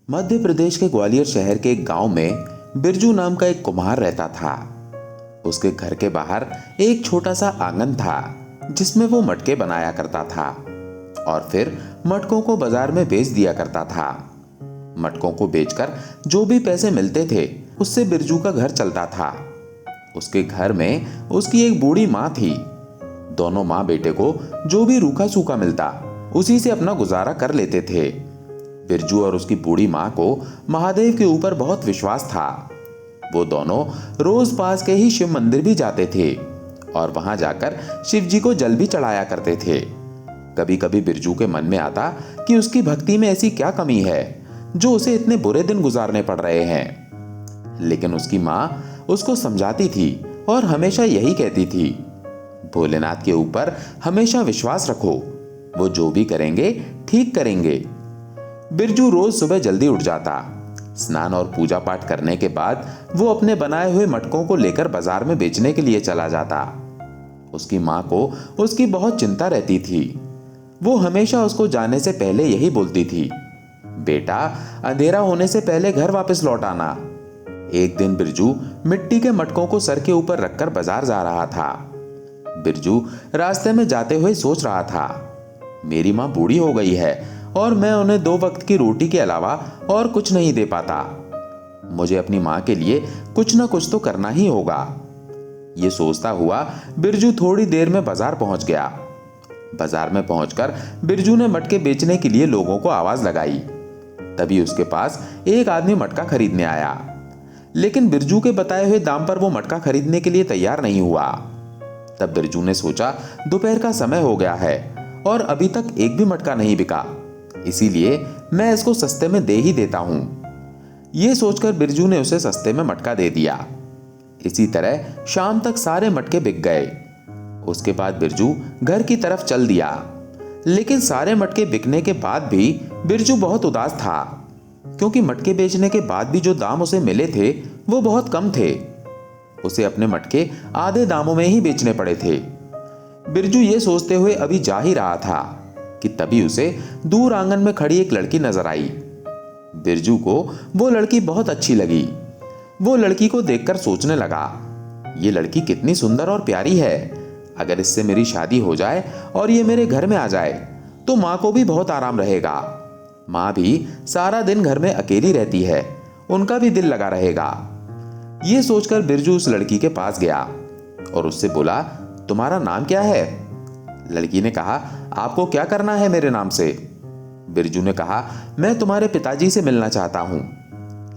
मध्य प्रदेश के ग्वालियर शहर के एक गांव में बिरजू नाम का एक कुम्हार रहता था। उसके घर के बाहर एक छोटा सा आंगन था जिसमें वो मटके बनाया करता था और फिर मटकों को बाजार में बेच दिया करता था। मटकों को बेचकर जो भी पैसे मिलते थे उससे बिरजू का घर चलता था। उसके घर में उसकी एक बूढ़ी माँ थी। दोनों माँ बेटे को जो भी रूखा सूखा मिलता उसी से अपना गुजारा कर लेते थे। बिरजू और उसकी बूढ़ी माँ को महादेव के ऊपर बहुत विश्वास था। वो दोनों रोज पास के ही शिव मंदिर भी जाते थे और वहां जाकर शिव जी को जल भी चढ़ाया करते थे। कभी कभी बिरजू के मन में आता कि उसकी भक्ति में ऐसी क्या कमी है जो उसे इतने बुरे दिन गुजारने पड़ रहे हैं। लेकिन उसकी माँ उसको समझाती थी और हमेशा यही कहती थी, भोलेनाथ के ऊपर हमेशा विश्वास रखो, वो जो भी करेंगे ठीक करेंगे। बिरजू रोज सुबह जल्दी उठ जाता। स्नान और पूजा पाठ करने के बाद वो अपने बनाए हुए मटकों को लेकर बाजार में बेचने के लिए चला जाता। उसकी माँ को उसकी बहुत चिंता रहती थी। वो हमेशा उसको जाने से पहले यही बोलती थी, बेटा अंधेरा होने से पहले घर वापस लौट आना। एक दिन बिरजू मिट्टी के मटकों को सर के ऊपर रखकर बाजार जा रहा था। बिरजू रास्ते में जाते हुए सोच रहा था, मेरी माँ बूढ़ी हो गई है और मैं उन्हें 2 वक्त की रोटी के अलावा और कुछ नहीं दे पाता। मुझे अपनी माँ के लिए कुछ ना कुछ तो करना ही होगा। ये सोचता हुआ बिरजू थोड़ी देर में बाजार पहुंच गया। बाजार में पहुंचकर बिरजू ने मटके बेचने के लिए लोगों को आवाज लगाई। तभी उसके पास एक आदमी मटका खरीदने आया, लेकिन बिरजू के बताए हुए दाम पर वो मटका खरीदने के लिए तैयार नहीं हुआ। तब बिरजू ने सोचा, दोपहर का समय हो गया है और अभी तक एक भी मटका नहीं बिका, इसीलिए मैं इसको सस्ते में दे ही देता हूं। यह सोचकर बिरजू ने उसे सस्ते में मटका दे दिया। इसी तरह शाम तक सारे मटके बिक गए। उसके बाद बिरजू घर की तरफ चल दिया, लेकिन सारे मटके बिकने के बाद भी बिरजू बहुत उदास था, क्योंकि मटके बेचने के बाद भी जो दाम उसे मिले थे वो बहुत कम थे। उसे अपने मटके आधे दामों में ही बेचने पड़े थे। बिरजू ये सोचते हुए अभी जा ही रहा था कि तभी उसे दूर आंगन में खड़ी एक लड़की नजर आई। बिरजू को वो लड़की बहुत अच्छी लगी। वो लड़की को देखकर सोचने लगा, ये लड़की कितनी सुंदर और प्यारी है। अगर इससे मेरी शादी हो जाए और ये मेरे घर में आ जाए तो माँ को भी बहुत आराम रहेगा। माँ भी सारा दिन घर में अकेली रहती है, उनका भी दिल लगा रहेगा। ये सोचकर बिरजू उस लड़की के पास गया और उससे बोला, तुम्हारा नाम क्या है? लड़की ने कहा, आपको क्या करना है मेरे नाम से? बिरजू ने कहा, मैं तुम्हारे पिताजी से मिलना चाहता हूं।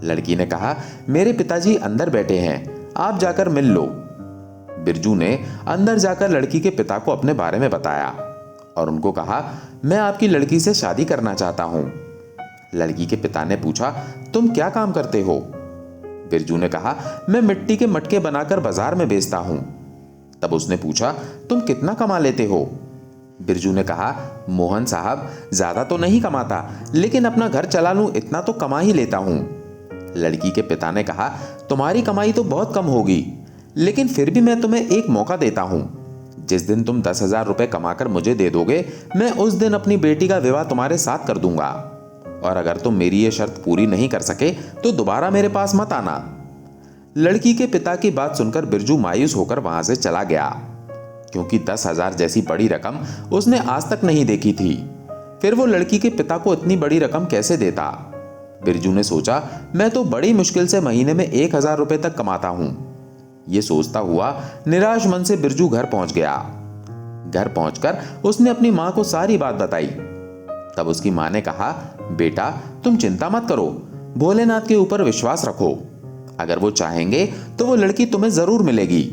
लड़की ने कहा, मेरे पिताजी अंदर बैठे हैं, आप जाकर मिल लो। बिरजू ने अंदर जाकर लड़की के पिता को अपने बारे में बताया और उनको कहा, मैं आपकी लड़की से शादी करना चाहता हूं। लड़की के पिता ने पूछा, तुम क्या काम करते हो? बिरजू ने कहा, मैं मिट्टी के मटके बनाकर बाजार में बेचता हूं। तब उसने पूछा, तुम कितना कमा लेते हो? बिरजू ने कहा, मोहन साहब ज्यादा तो नहीं कमाता, लेकिन अपना घर चला लूं इतना तो कमा ही लेता हूं। लड़की के पिता ने कहा, तुम्हारी कमाई तो बहुत कम होगी, लेकिन फिर भी मैं तुम्हें एक मौका देता हूं। जिस दिन तुम 10,000 रुपए कमाकर मुझे दे दोगे, मैं उस दिन अपनी बेटी का विवाह तुम्हारे साथ कर दूंगा, और अगर तुम मेरी ये शर्त पूरी नहीं कर सके तो दोबारा मेरे पास मत आना। लड़की के पिता की बात सुनकर बिरजू मायूस होकर वहां से चला गया, क्योंकि 10,000 जैसी बड़ी रकम उसने आज तक नहीं देखी थी। फिर वो लड़की के पिता को इतनी बड़ी रकम कैसे देता? बिरजू ने सोचा, मैं तो बड़ी मुश्किल से महीने में 1,000 रुपए तक कमाता हूं। ये सोचता हुआ निराश मन से बिरजू घर पहुंच गया। घर पहुंचकर उसने अपनी मां को सारी बात बताई। तब उसकी मां ने कहा, बेटा तुम चिंता मत करो, भोलेनाथ के ऊपर विश्वास रखो। अगर वो चाहेंगे तो वो लड़की तुम्हें जरूर मिलेगी।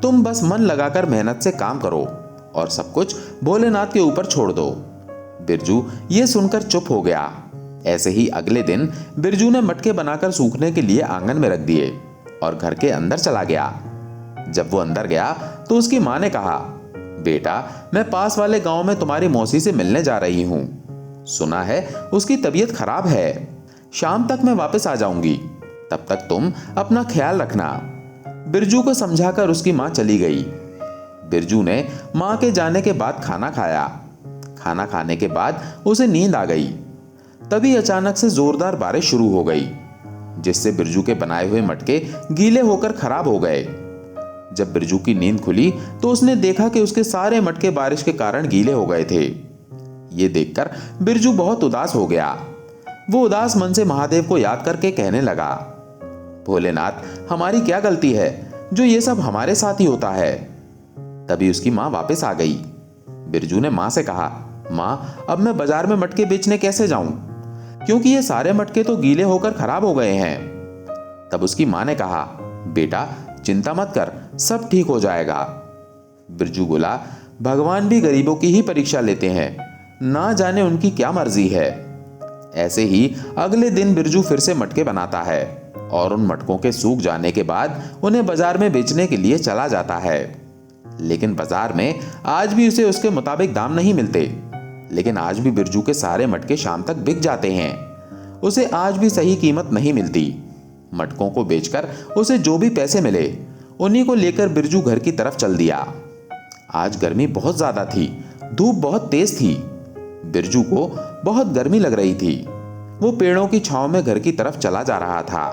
तुम बस मन लगाकर मेहनत से काम करो और सब कुछ भोलेनाथ के ऊपर छोड़ दो। बिरजू ये सुनकर चुप हो गया। ऐसे ही अगले दिन बिरजू ने मटके बनाकर सूखने के लिए आंगन में रख दिए और घर के अंदर चला गया। जब वो अंदर गया तो उसकी मां ने कहा, बेटा मैं पास वाले गांव में तुम्हारी मौसी से मिलने जा रही हूं। सुना है उसकी तबीयत खराब है। शाम तक मैं वापस आ जाऊंगी, तब तक तुम अपना ख्याल रखना। बिरजू को समझाकर उसकी मां चली गई। बिरजू ने मां के जाने के बाद खाना खाया। खाना खाने के बाद उसे नींद आ गई। तभी अचानक से जोरदार बारिश शुरू हो गई, जिससे बिरजू के बनाए हुए मटके गीले होकर खराब हो गए। जब बिरजू की नींद खुली तो उसने देखा कि उसके सारे मटके बारिश के कारण गीले हो गए थे। ये देखकर बिरजू बहुत उदास हो गया। वो उदास मन से महादेव को याद करके कहने लगा, भोलेनाथ, हमारी क्या गलती है जो ये सब हमारे साथ ही होता है। तभी उसकी माँ वापस आ गई। बिरजू ने माँ से कहा, माँ, अब मैं बाजार में मटके बेचने कैसे जाऊं, क्योंकि ये सारे मटके तो गीले होकर खराब हो गए हैं। तब उसकी माँ ने कहा, बेटा चिंता मत कर, सब ठीक हो जाएगा। बिरजू बोला, भगवान भी गरीबों की ही परीक्षा लेते हैं, ना जाने उनकी क्या मर्जी है। ऐसे ही अगले दिन बिरजू फिर से मटके बनाता है और उन मटकों के सूख जाने के बाद उन्हें बाजार में बेचने के लिए चला जाता है। लेकिन बाजार में आज भी उसे उसके मुताबिक दाम नहीं मिलते। लेकिन आज भी बिरजू के सारे मटके शाम तक बिक जाते हैं। उसे आज भी सही कीमत नहीं मिलती। मटकों को बेचकर उसे जो भी पैसे मिले उन्हीं को लेकर बिरजू घर की तरफ चल दिया। आज गर्मी बहुत ज्यादा थी, धूप बहुत तेज थी। बिरजू को बहुत गर्मी लग रही थी। वो पेड़ों की छांव में घर की तरफ चला जा रहा था।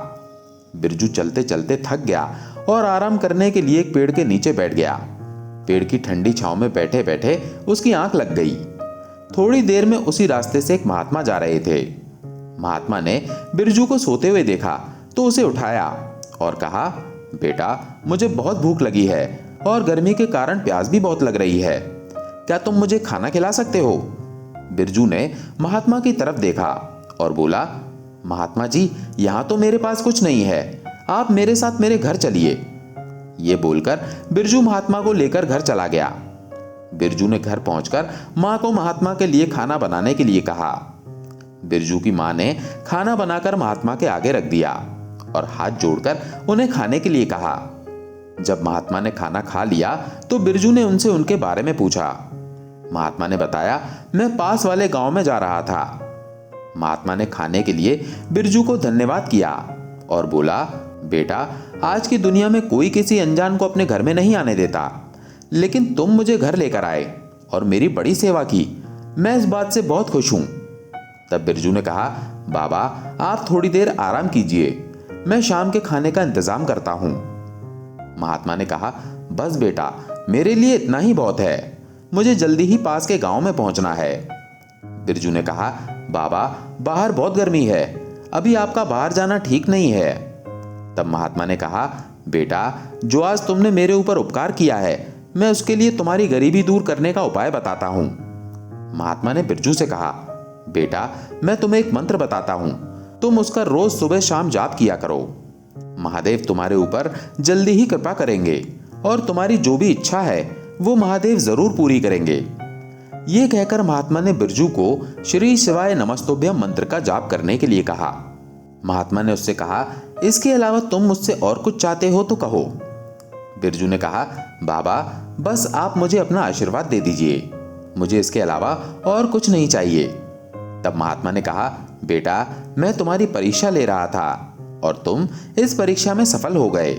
बिरजू चलते चलते थक गया और आराम करने के लिए एक पेड़ के नीचे बैठ गया। पेड़ की ठंडी छांव में बैठे बैठे उसकी आंख लग गई। थोड़ी देर में उसी रास्ते से एक महात्मा जा रहे थे। महात्मा ने बिरजू को सोते हुए देखा तो उसे उठाया और कहा, बेटा, मुझे बहुत भूख लगी है और गर्मी के कारण प्यास भी बहुत लग रही है। क्या तुम मुझे खाना खिला सकते हो? बिरजू ने महात्मा की तरफ देखा और बोला, महात्मा जी, यहाँ तो मेरे पास कुछ नहीं है, आप मेरे साथ मेरे घर चलिए। ये बोलकर बिरजू महात्मा को लेकर घर चला गया। बिरजू ने घर पहुंचकर मां को महात्मा के लिए खाना बनाने के लिए कहा। बिरजू की मां ने खाना बनाकर महात्मा के आगे रख दिया और हाथ जोड़कर उन्हें खाने के लिए कहा। जब महात्मा ने खाना खा लिया तो बिरजू ने उनसे उनके बारे में पूछा। महात्मा ने बताया, मैं पास वाले गांव में जा रहा था। महात्मा ने खाने के लिए बिरजू को धन्यवाद किया और बोला, बेटा, आज की दुनिया में कोई किसी अनजान को अपने घर में नहीं आने देता, लेकिन तुम मुझे घर लेकर आए और मेरी बड़ी सेवा की। मैं इस बात से बहुत खुश हूं। तब बिरजू ने कहा, बाबा, आप थोड़ी देर आराम कीजिए, मैं शाम के खाने का इंतजाम करता हूं। महात्मा ने कहा, बस बेटा, मेरे लिए इतना ही बहुत है, मुझे जल्दी ही पास के गांव में पहुंचना है। बिरजू ने कहा, बाबा, बाहर बहुत गर्मी है, अभी आपका बाहर जाना ठीक नहीं है। तब महात्मा ने कहा, बेटा, जो आज तुमने मेरे ऊपर उपकार किया है, मैं उसके लिए तुम्हारी गरीबी दूर करने का उपाय बताता हूं। महात्मा ने बिरजू से कहा, बेटा, मैं तुम्हें एक मंत्र बताता हूं, तुम उसका रोज सुबह शाम जाप किया करो। महादेव तुम्हारे ऊपर जल्दी ही कृपा करेंगे और तुम्हारी जो भी इच्छा है वो महादेव जरूर पूरी करेंगे। ये कहकर महात्मा ने बिरजू को श्री शिवाय नमस्तुभ्यम मंत्र का जाप करने के लिए कहा। महात्मा ने उससे कहा, इसके अलावा तुम मुझसे और कुछ चाहते हो तो कहो। बिरजू ने कहा, बाबा, बस आप मुझे अपना आशीर्वाद दे दीजिए, मुझे इसके अलावा और कुछ नहीं चाहिए। तब महात्मा ने कहा, बेटा, मैं तुम्हारी परीक्षा ले रहा था और तुम इस परीक्षा में सफल हो गए,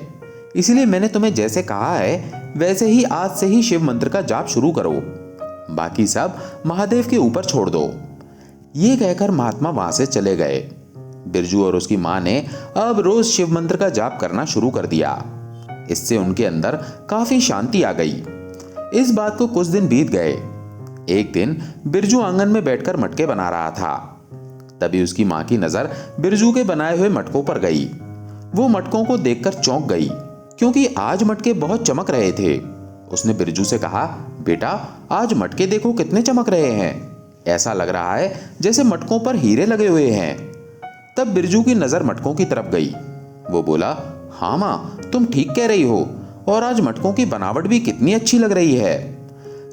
इसलिए मैंने तुम्हें जैसे कहा है वैसे ही आज से ही शिव मंत्र का जाप शुरू करो, बाकी सब महादेव के ऊपर छोड़ दो। ये कहकर महात्मा वहां से चले गए। बिरजू और उसकी मां ने अब रोज शिव मंत्र का जाप करना शुरू कर दिया। इससे उनके अंदर काफी शांति आ गई। इस बात को कुछ दिन बीत गए। एक दिन बिरजू आंगन में बैठकर मटके बना रहा था। तभी उसकी मां की नजर बिरजू के बनाए हुए मटकों पर गई। वो मटकों को देखकर चौंक गई, क्योंकि आज मटके बहुत चमक रहे थे। उसने बिरजू से कहा, बेटा, आज मटके देखो कितने चमक रहे हैं, ऐसा लग रहा है जैसे मटकों पर हीरे लगे हुए हैं। तब बिरजू की नजर मटकों की तरफ गई। वो बोला, हाँ मां, तुम ठीक कह रही हो, और आज मटकों की बनावट भी कितनी अच्छी लग रही है।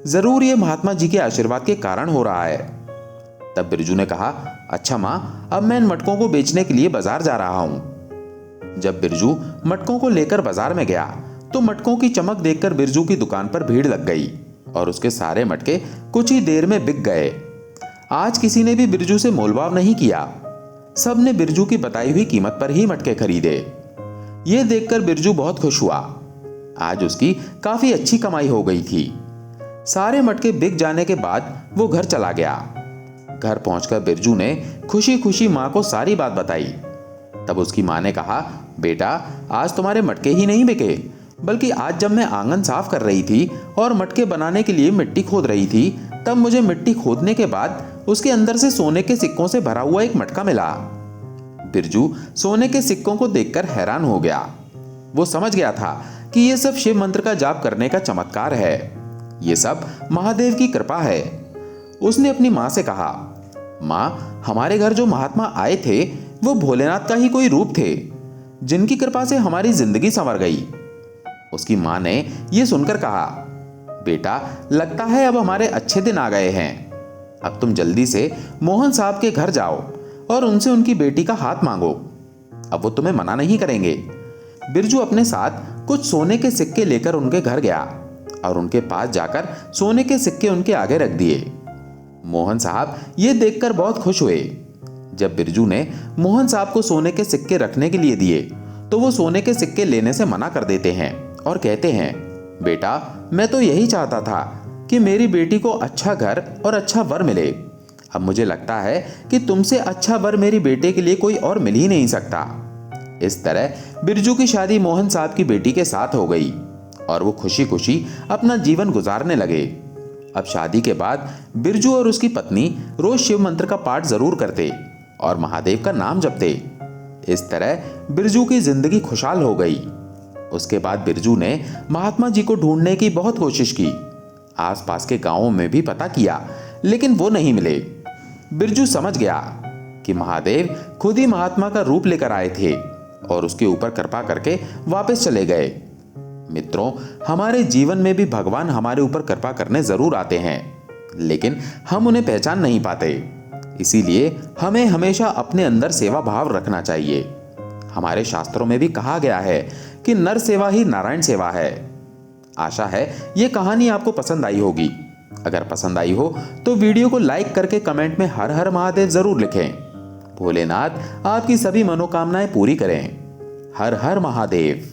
जरूर ये महात्मा जी के आशीर्वाद के कारण हो रहा है। तब बिरजू ने कहा, अच्छा मां, अब मैं इन मटकों को बेचने के लिए बाजार जा रहा हूं। जब बिरजू मटकों को लेकर बाजार में गया तो मटकों की चमक देखकर बिरजू की दुकान पर भीड़ लग गई और उसके सारे मटके कुछ ही देर में बिक गए। आज किसी ने भी बिरजू से मोलभाव नहीं किया। सबने बिरजू की बताई हुई कीमत पर ही मटके खरीदे। ये देखकर बिरजू बहुत खुश हुआ। आज उसकी काफी अच्छी कमाई हो गई थी। सारे मटके बिक जाने के बाद वो घर चला गया। घर पहुंचकर बिरजू ने खुशी खुशी माँ को सारी बात बताई। तब उसकी माँ ने कहा, बेटा आज तुम्हारे मटके ही नहीं बिके, बल्कि आज जब मैं आंगन साफ कर रही थी और मटके बनाने के लिए मिट्टी खोद रही थी, तब मुझे मिट्टी खोदने के बाद उसके अंदर से सोने के सिक्कों से भरा हुआ एक मटका मिला। बिरजू सोने के सिक्कों को देखकर हैरान हो गया। वो समझ गया था कि ये सब शिव मंत्र का जाप करने का चमत्कार है, ये सब महादेव की कृपा है। उसने अपनी माँ से कहा, माँ हमारे घर जो महात्मा आए थे वो भोलेनाथ का ही कोई रूप थे, जिनकी कृपा से हमारी जिंदगी संवर गई। उसकी माँ ने यह सुनकर कहा, बेटा लगता है अब हमारे अच्छे दिन आ गए हैं। अब तुम जल्दी से मोहन साहब के घर जाओ और उनसे उनकी बेटी का हाथ मांगो, अब वो तुम्हें मना नहीं करेंगे। बिरजू अपने साथ कुछ सोने के सिक्के लेकर उनके घर गया और उनके पास जाकर सोने के सिक्के उनके आगे रख दिए। मोहन साहब ये देखकर बहुत खुश हुए। जब बिरजू ने मोहन साहब को सोने के सिक्के रखने के लिए दिए तो वो सोने के सिक्के लेने से मना कर देते हैं और कहते हैं, बेटा मैं तो यही चाहता था कि मेरी बेटी को अच्छा घर और अच्छा वर मिले। अब मुझे लगता है कि तुमसे अच्छा वर मेरी बेटे के लिए कोई और मिल ही नहीं सकता। इस तरह बिरजू की शादी मोहन साहब की बेटी के साथ हो गई और वो खुशी खुशी अपना जीवन गुजारने लगे। अब शादी के बाद बिरजू और उसकी पत्नी रोज शिव मंत्र का पाठ जरूर करते और महादेव का नाम जपते। इस तरह बिरजू की जिंदगी खुशहाल हो गई। उसके बाद बिरजू ने महात्मा जी को ढूंढने की बहुत कोशिश की, आसपास के गांवों में भी पता किया, लेकिन वो नहीं मिले। बिरजू समझ गया कि महादेव खुद ही महात्मा का रूप लेकर आए थे और उसके ऊपर कृपा करके वापस चले गए। मित्रों, हमारे जीवन में भी भगवान हमारे ऊपर कृपा करने जरूर आते हैं, लेकिन हम उन्हें पहचान नहीं पाते। इसीलिए हमें हमेशा अपने अंदर सेवा भाव रखना चाहिए। हमारे शास्त्रों में भी कहा गया है कि नर सेवा ही नारायण सेवा है। आशा है ये कहानी आपको पसंद आई होगी। अगर पसंद आई हो तो वीडियो को लाइक करके कमेंट में हर हर महादेव जरूर लिखें। भोलेनाथ आपकी सभी मनोकामनाएं पूरी करें। हर हर महादेव।